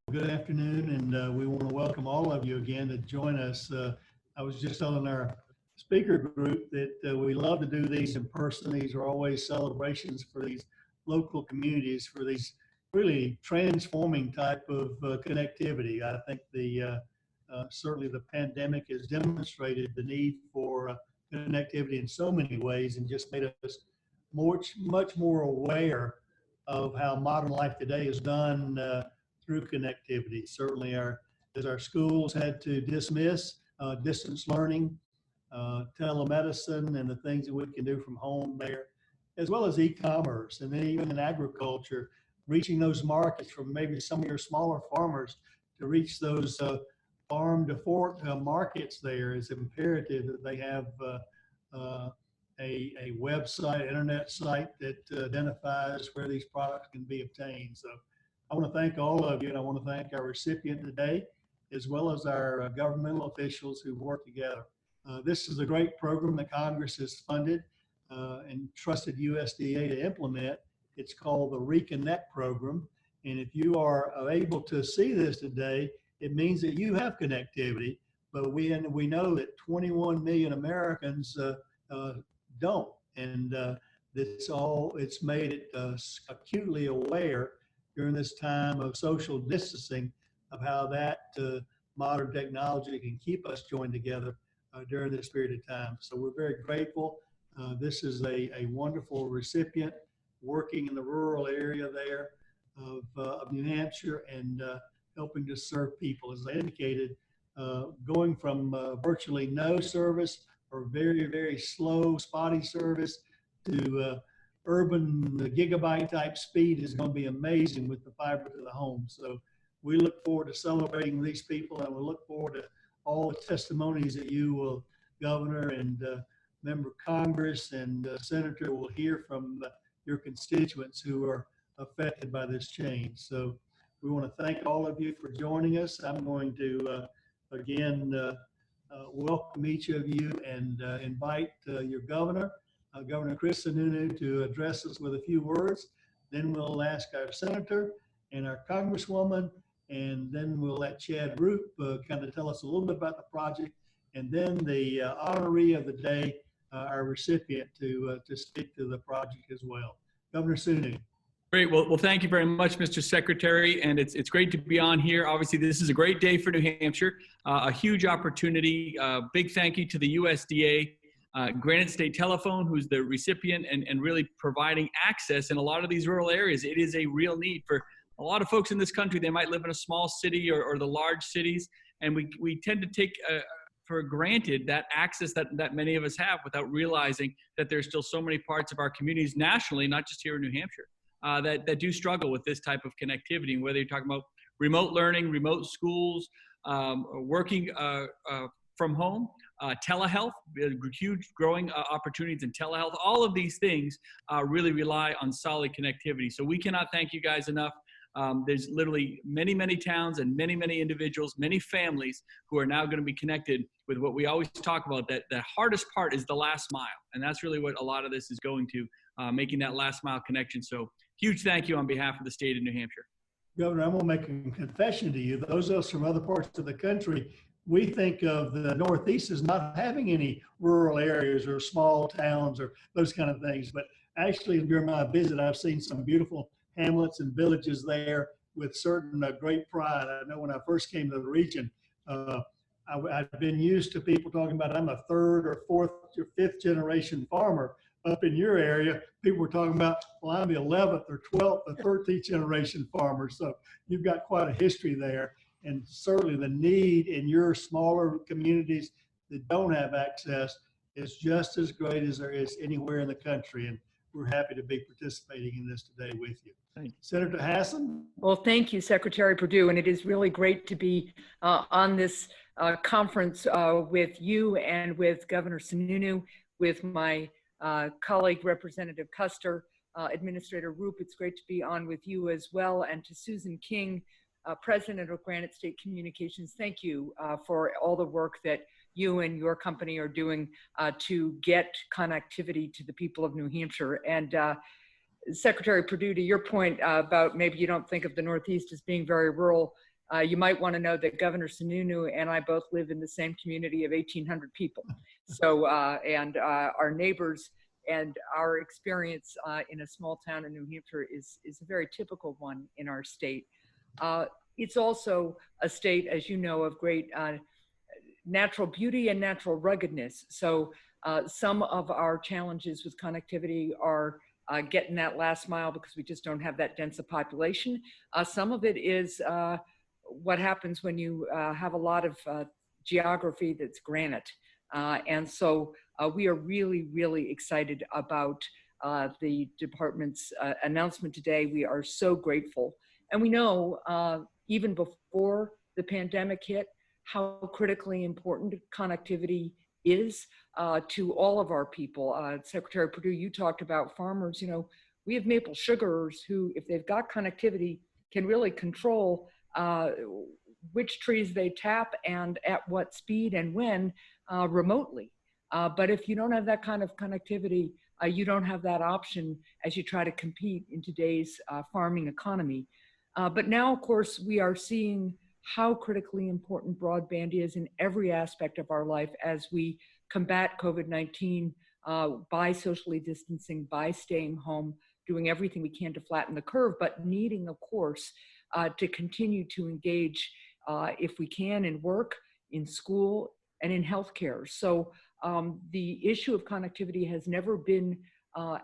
Good afternoon, and we want to welcome all of you again to join us. I was just telling our speaker group that we love to do these in person. These are always celebrations for these local communities, for these really transforming type of connectivity. I think certainly the pandemic has demonstrated the need for connectivity in so many ways, and just made us much more aware of how modern life today is done through connectivity. Certainly as our schools had to dismiss distance learning, telemedicine, and the things that we can do from home there, as well as e-commerce, and then even in agriculture, reaching those markets from maybe some of your smaller farmers to reach those farm to fork markets there is imperative that they have a website, internet site that identifies where these products can be obtained. So I want to thank all of you, and I want to thank our recipient today, as well as our governmental officials who work together. This is a great program that Congress has funded and trusted USDA to implement. It's called the ReConnect program. And if you are able to see this today, it means that you have connectivity, but we know that 21 million Americans don't. And it's made it acutely aware during this time of social distancing of how that modern technology can keep us joined together during this period of time. So we're very grateful. This is a wonderful recipient working in the rural area there of New Hampshire, and helping to serve people. As I indicated, going from virtually no service or very, very slow, spotty service to urban gigabyte type speed is going to be amazing with the fiber to the home. So we look forward to celebrating these people, and we look forward to all the testimonies that you will, Governor and Member of Congress and Senator, will hear from your constituents who are affected by this change. So we want to thank all of you for joining us. I'm going to again welcome each of you and invite your governor, Governor Chris Sununu, to address us with a few words. Then we'll ask our senator and our congresswoman, and then we'll let Chad Roop kind of tell us a little bit about the project, and then the honoree of the day, our recipient, to speak to the project as well. Governor Sununu. Great. Well, thank you very much, Mr. Secretary, and it's great to be on here. Obviously, this is a great day for New Hampshire, a huge opportunity. Big thank you to the USDA, Granite State Telephone, who's the recipient, and really providing access in a lot of these rural areas. It is a real need for a lot of folks in this country. They might live in a small city or the large cities, and we tend to take for granted that access that many of us have without realizing that there's still so many parts of our communities nationally, not just here in New Hampshire, that do struggle with this type of connectivity. And whether you're talking about remote learning, remote schools, working from home, telehealth, huge growing opportunities in telehealth, all of these things really rely on solid connectivity. So we cannot thank you guys enough. There's literally many, many towns and many, many individuals, many families who are now going to be connected with what we always talk about, that the hardest part is the last mile. And that's really what a lot of this is going to, making that last mile connection. So huge thank you on behalf of the state of New Hampshire. Governor, I'm going to make a confession to you. Those of us from other parts of the country, we think of the Northeast as not having any rural areas or small towns or those kind of things. But actually, during my visit, I've seen some beautiful hamlets and villages there with certain great pride. I know when I first came to the region, I've been used to people talking about I'm a third or fourth or fifth generation farmer. Up in your area, people were talking about, well, I'm the 11th or 12th or 13th generation farmer. So you've got quite a history there. And certainly the need in your smaller communities that don't have access is just as great as there is anywhere in the country. And we're happy to be participating in this today with you. Thank you. Senator Hassan. Well, thank you, Secretary Perdue. And it is really great to be on this conference with you and with Governor Sununu, with my colleague, Representative Custer, Administrator Roop. It's great to be on with you as well. And to Susan King, President of Granite State Communications, thank you for all the work that you and your company are doing to get connectivity to the people of New Hampshire. And Secretary Perdue, to your point about maybe you don't think of the Northeast as being very rural, you might want to know that Governor Sununu and I both live in the same community of 1,800 people. So, and our neighbors and our experience in a small town in New Hampshire is a very typical one in our state. It's also a state, as you know, of great natural beauty and natural ruggedness. So some of our challenges with connectivity are getting that last mile because we just don't have that dense a population. Some of it is what happens when you have a lot of geography that's granite. And so we are really, really excited about the department's announcement today. We are so grateful. And we know even before the pandemic hit, how critically important connectivity is to all of our people. Secretary Perdue, you talked about farmers. You know, we have maple sugarers who, if they've got connectivity, can really control which trees they tap and at what speed and when remotely. But if you don't have that kind of connectivity, you don't have that option as you try to compete in today's farming economy. But now, of course, we are seeing how critically important broadband is in every aspect of our life as we combat COVID-19 by socially distancing, by staying home, doing everything we can to flatten the curve, but needing, of course, to continue to engage, if we can, in work, in school, and in healthcare. So the issue of connectivity has never been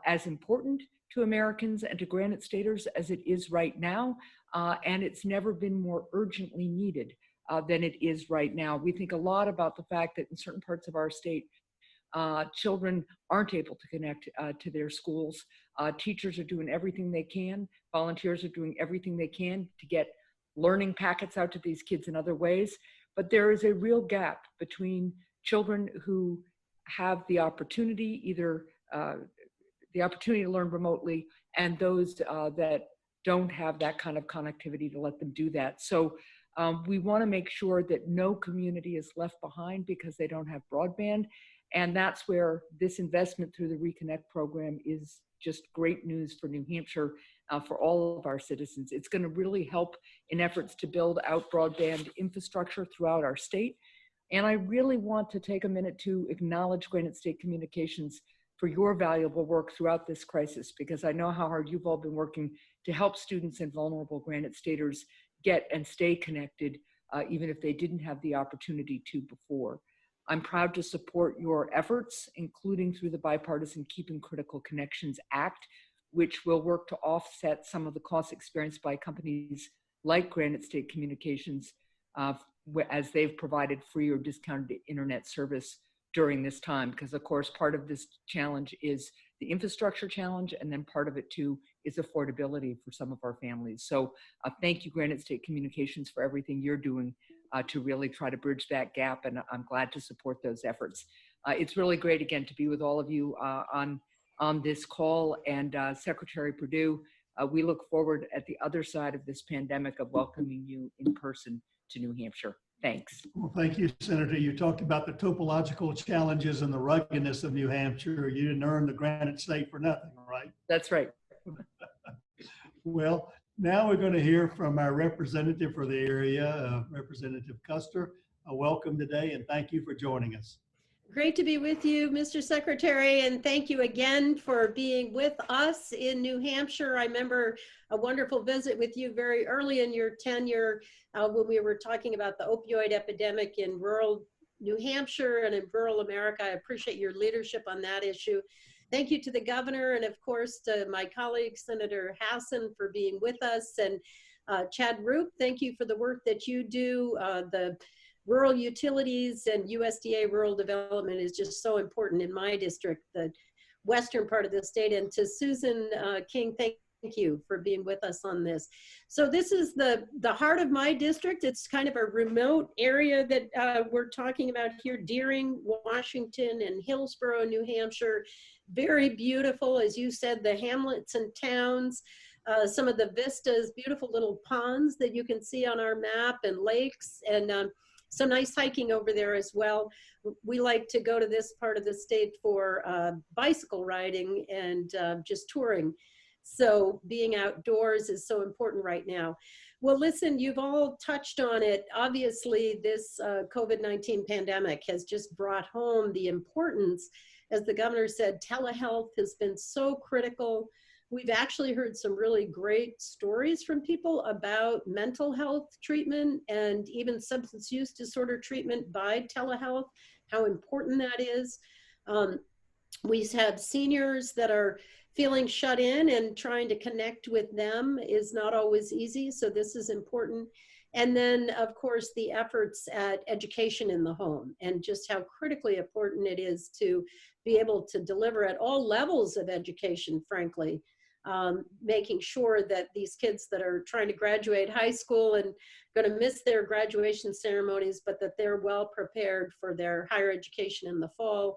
as important to Americans and to Granite Staters as it is right now, and it's never been more urgently needed than it is right now. We think a lot about the fact that in certain parts of our state, children aren't able to connect to their schools. Teachers are doing everything they can. Volunteers are doing everything they can to get learning packets out to these kids in other ways. But there is a real gap between children who have the opportunity, either the opportunity to learn remotely, and those that don't have that kind of connectivity to let them do that. So we want to make sure that no community is left behind because they don't have broadband. And that's where this investment through the ReConnect program is just great news for New Hampshire, for all of our citizens. It's going to really help in efforts to build out broadband infrastructure throughout our state. And I really want to take a minute to acknowledge Granite State Communications for your valuable work throughout this crisis, because I know how hard you've all been working to help students and vulnerable Granite Staters get and stay connected, even if they didn't have the opportunity to before. I'm proud to support your efforts, including through the Bipartisan Keeping Critical Connections Act, which will work to offset some of the costs experienced by companies like Granite State Communications as they've provided free or discounted internet service during this time. Because of course, part of this challenge is the infrastructure challenge, and then part of it too is affordability for some of our families. So thank you, Granite State Communications, for everything you're doing to really try to bridge that gap, and I'm glad to support those efforts. It's really great, again, to be with all of you on this call, and Secretary Perdue, we look forward at the other side of this pandemic of welcoming you in person to New Hampshire. Thanks. Well, thank you, Senator. You talked about the topological challenges and the ruggedness of New Hampshire. You didn't earn the Granite State for nothing, right? That's right. Well, now we're going to hear from our representative for the area, Representative Custer. Welcome today, and thank you for joining us. Great to be with you, Mr. Secretary, and thank you again for being with us in New Hampshire. I remember a wonderful visit with you very early in your tenure when we were talking about the opioid epidemic in rural New Hampshire and in rural America. I appreciate your leadership on that issue. Thank you to the governor, and of course to my colleague, Senator Hassan, for being with us, and Chad Roop, thank you for the work that you do. The rural utilities and USDA rural development is just so important in my district, the western part of the state. And to Susan King, thank you for being with us on this. So this is the heart of my district. It's kind of a remote area that we're talking about here, Deering, Washington, and Hillsborough, New Hampshire. Very beautiful, as you said, the hamlets and towns, some of the vistas, beautiful little ponds that you can see on our map, and lakes, and some nice hiking over there as well. We like to go to this part of the state for bicycle riding and just touring. So being outdoors is so important right now. Well, listen, you've all touched on it. Obviously, this COVID-19 pandemic has just brought home the importance. As the governor said, telehealth has been so critical. We've actually heard some really great stories from people about mental health treatment and even substance use disorder treatment by telehealth, how important that is. We have seniors that are feeling shut in, and trying to connect with them is not always easy. So this is important. And then, of course, the efforts at education in the home, and just how critically important it is to be able to deliver at all levels of education, frankly, making sure that these kids that are trying to graduate high school and going to miss their graduation ceremonies, but that they're well prepared for their higher education in the fall.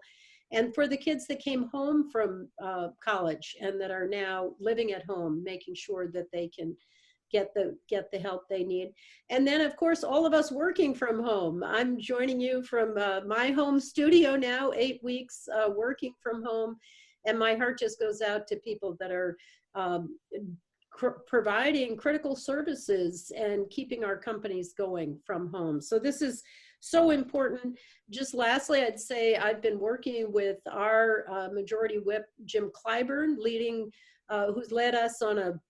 And for the kids that came home from college and that are now living at home, making sure that they can get the help they need. And then, of course, all of us working from home. I'm joining you from my home studio now, 8 weeks working from home. And my heart just goes out to people that are providing critical services and keeping our companies going from home. So this is so important. Just lastly, I'd say I've been working with our Majority Whip, Jim Clyburn, who's led us on a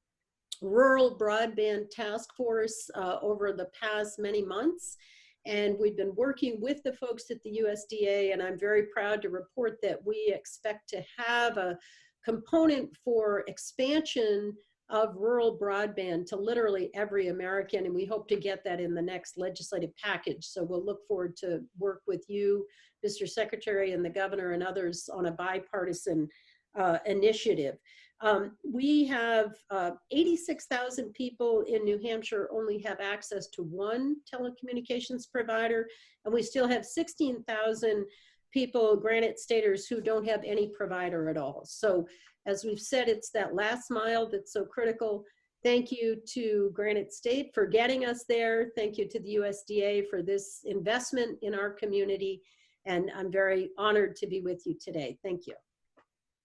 rural broadband task force over the past many months. And we've been working with the folks at the USDA, and I'm very proud to report that we expect to have a component for expansion of rural broadband to literally every American, and we hope to get that in the next legislative package. So we'll look forward to work with you, Mr. Secretary, and the governor and others on a bipartisan initiative. We have 86,000 people in New Hampshire only have access to one telecommunications provider, and we still have 16,000 people, Granite Staters, who don't have any provider at all. So as we've said, it's that last mile that's so critical. Thank you to Granite State for getting us there. Thank you to the USDA for this investment in our community. And I'm very honored to be with you today. Thank you.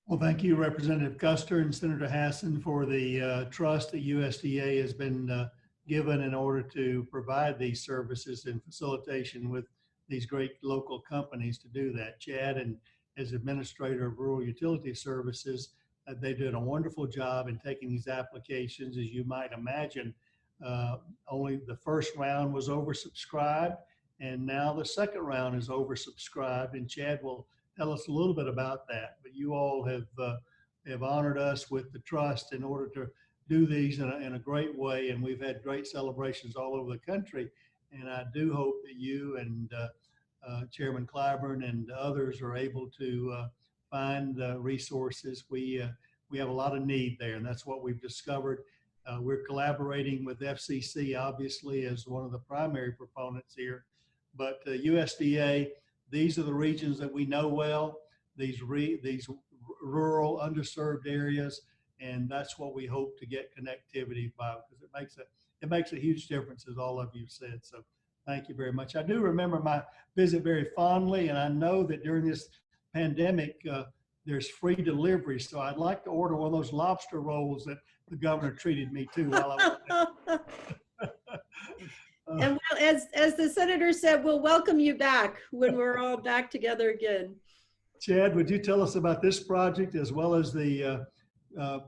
Well, thank you, Representative Custer and Senator Hassan, for the trust that USDA has been given in order to provide these services and facilitation with these great local companies to do that. Chad, and as Administrator of Rural Utility Services, they did a wonderful job in taking these applications. As you might imagine, only the first round was oversubscribed, and now the second round is oversubscribed, and Chad will tell us a little bit about that. But you all have honored us with the trust in order to do these in a great way, and we've had great celebrations all over the country. And I do hope that you and Chairman Clyburn and others are able to find resources. We have a lot of need there, and that's what we've discovered. We're collaborating with FCC, obviously, as one of the primary proponents here. But USDA, these are the regions that we know well, these rural, underserved areas, and that's what we hope to get connectivity by, because it makes a huge difference, as all of you said. So thank you very much. I do remember my visit very fondly, and I know that during this pandemic, there's free delivery. So I'd like to order one of those lobster rolls that the governor treated me to while I was there. And well, as the senator said, we'll welcome you back when we're all back together again. Chad, would you tell us about this project as well as the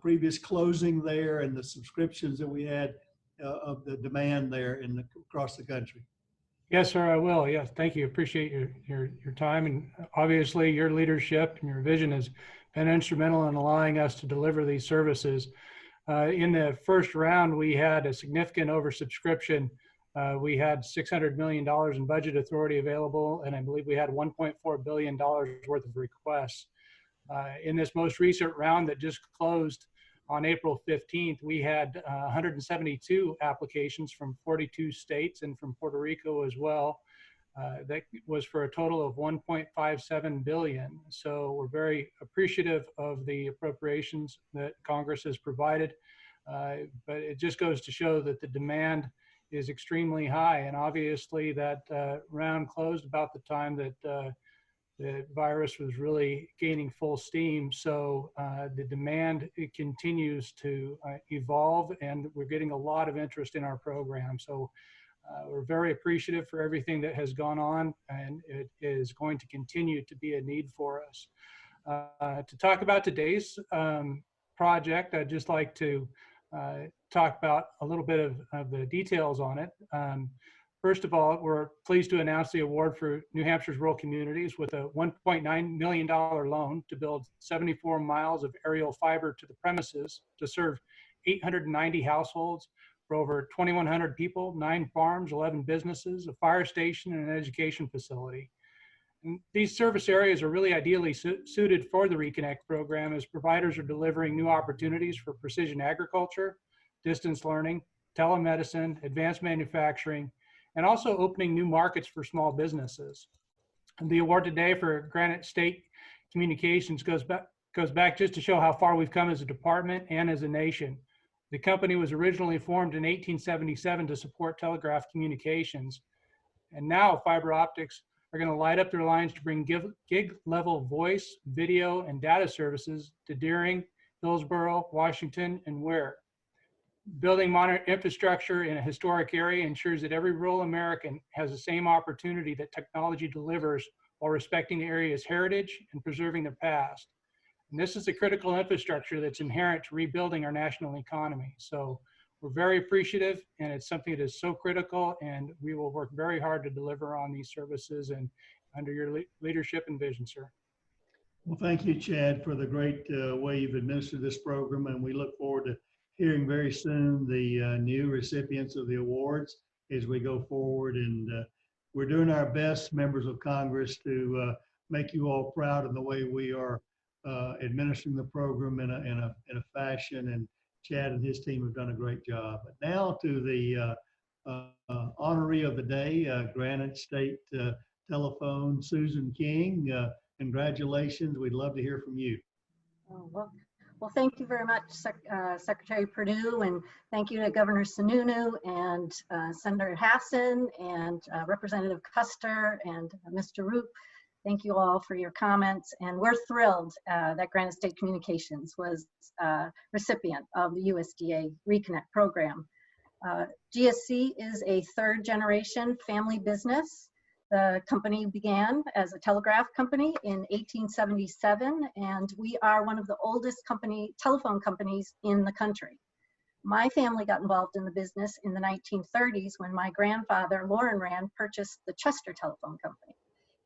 previous closing there and the subscriptions that we had of the demand there across the country? Yes, sir, I will. Yes, thank you. Appreciate your time. And obviously your leadership and your vision has been instrumental in allowing us to deliver these services. In the first round, we had a significant oversubscription. We had $600 million in budget authority available, and I believe we had $1.4 billion worth of requests. In this most recent round that just closed on April 15th, we had 172 applications from 42 states and from Puerto Rico as well. That was for a total of $1.57 billion. So we're very appreciative of the appropriations that Congress has provided, but it just goes to show that the demand is extremely high. And obviously that round closed about the time that the virus was really gaining full steam. So the demand, it continues to evolve, and we're getting a lot of interest in our program. So we're very appreciative for everything that has gone on, and it is going to continue to be a need for us. To talk about today's project, I'd just like to talk about a little bit of the details on it. First of all, we're pleased to announce the award for New Hampshire's rural communities with a $1.9 million loan to build 74 miles of aerial fiber to the premises to serve 890 households for over 2,100 people, 9 farms, 11 businesses, a fire station, and an education facility. And these service areas are really ideally suited for the ReConnect program, as providers are delivering new opportunities for precision agriculture, distance learning, telemedicine, advanced manufacturing, and also opening new markets for small businesses. And the award today for Granite State Communications goes back just to show how far we've come as a department and as a nation. The company was originally formed in 1877 to support telegraph communications. And now fiber optics are going to light up their lines to bring gig-level voice, video, and data services to Deering, Hillsborough, Washington, and Ware. Building modern infrastructure in a historic area ensures that every rural American has the same opportunity that technology delivers while respecting the area's heritage and preserving their past. And this is the critical infrastructure that's inherent to rebuilding our national economy. So we're very appreciative, and it's something that is so critical, and we will work very hard to deliver on these services and under your leadership and vision, sir. Well, thank you, Chad, for the great way you've administered this program, and we look forward to hearing very soon the new recipients of the awards as we go forward. And we're doing our best, members of Congress, to make you all proud of the way we are administering the program in a fashion. And Chad and his team have done a great job. But now to the honoree of the day, Granite State Telephone, Susan King. Congratulations. We'd love to hear from you. Oh, well, thank you very much, Secretary Perdue, and thank you to Governor Sununu and Senator Hassan and Representative Custer and Mr. Roop. Thank you all for your comments, and we're thrilled that Granite State Communications was recipient of the USDA ReConnect program. GSC is a third-generation family business. The company began as a telegraph company in 1877, and we are one of the oldest telephone companies in the country. My family got involved in the business in the 1930s when my grandfather, Loren Rand, purchased the Chester Telephone Company.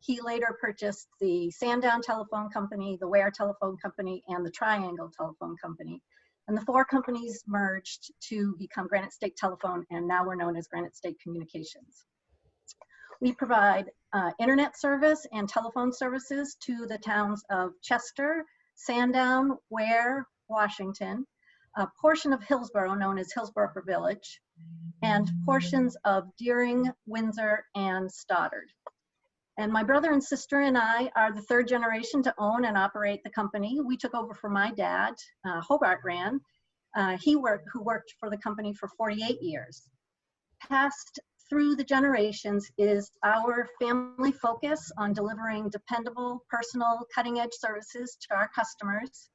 He later purchased the Sandown Telephone Company, the Ware Telephone Company, and the Triangle Telephone Company. And the 4 companies merged to become Granite State Telephone, and now we're known as Granite State Communications. We provide internet service and telephone services to the towns of Chester, Sandown, Ware, Washington, a portion of Hillsborough known as Hillsborough Upper Village, and portions of Deering, Windsor, and Stoddard. And my brother and sister and I are the third generation to own and operate the company. We took over from my dad, Hobart Rand, who worked for the company for 48 years. Passed through the generations is our family focus on delivering dependable, personal, cutting-edge services to our customers.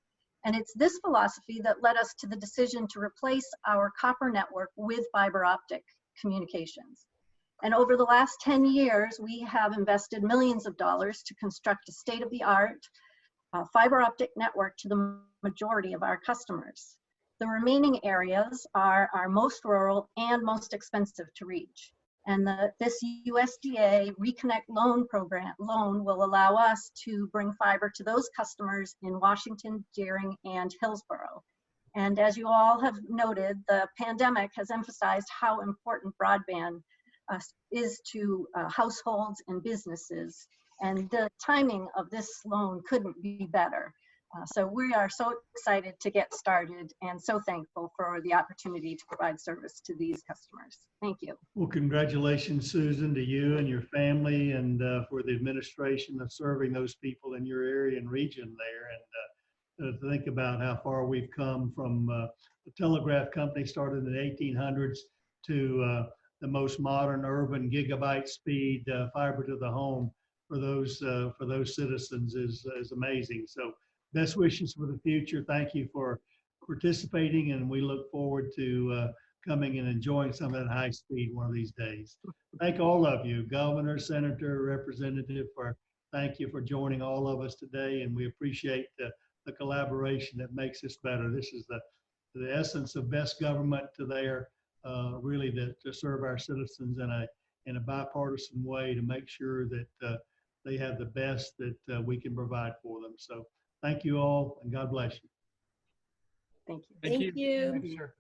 And it's this philosophy that led us to the decision to replace our copper network with fiber optic communications. And over the last 10 years, we have invested millions of dollars to construct a state-of-the-art fiber optic network to the majority of our customers. The remaining areas are our most rural and most expensive to reach. And this USDA ReConnect loan will allow us to bring fiber to those customers in Washington, Deering, and Hillsborough. And as you all have noted, the pandemic has emphasized how important broadband is to households and businesses. And the timing of this loan couldn't be better. So we are so excited to get started and so thankful for the opportunity to provide service to these customers. Thank you. Well, congratulations, Susan, to you and your family, and for the administration of serving those people in your area and region there. And to think about how far we've come from the telegraph company started in the 1800s to the most modern urban gigabyte speed fiber to the home for those citizens is amazing. So best wishes for the future. Thank you for participating, and we look forward to coming and enjoying some of that high speed one of these days. Thank all of you, Governor, Senator, Representative, thank you for joining all of us today, and we appreciate the collaboration that makes this better. This is the essence of best government really to serve our citizens in a bipartisan way to make sure that they have the best that we can provide for them. So thank you all, and God bless you. Thank you. Thank you. Thank you. Thanks, sir.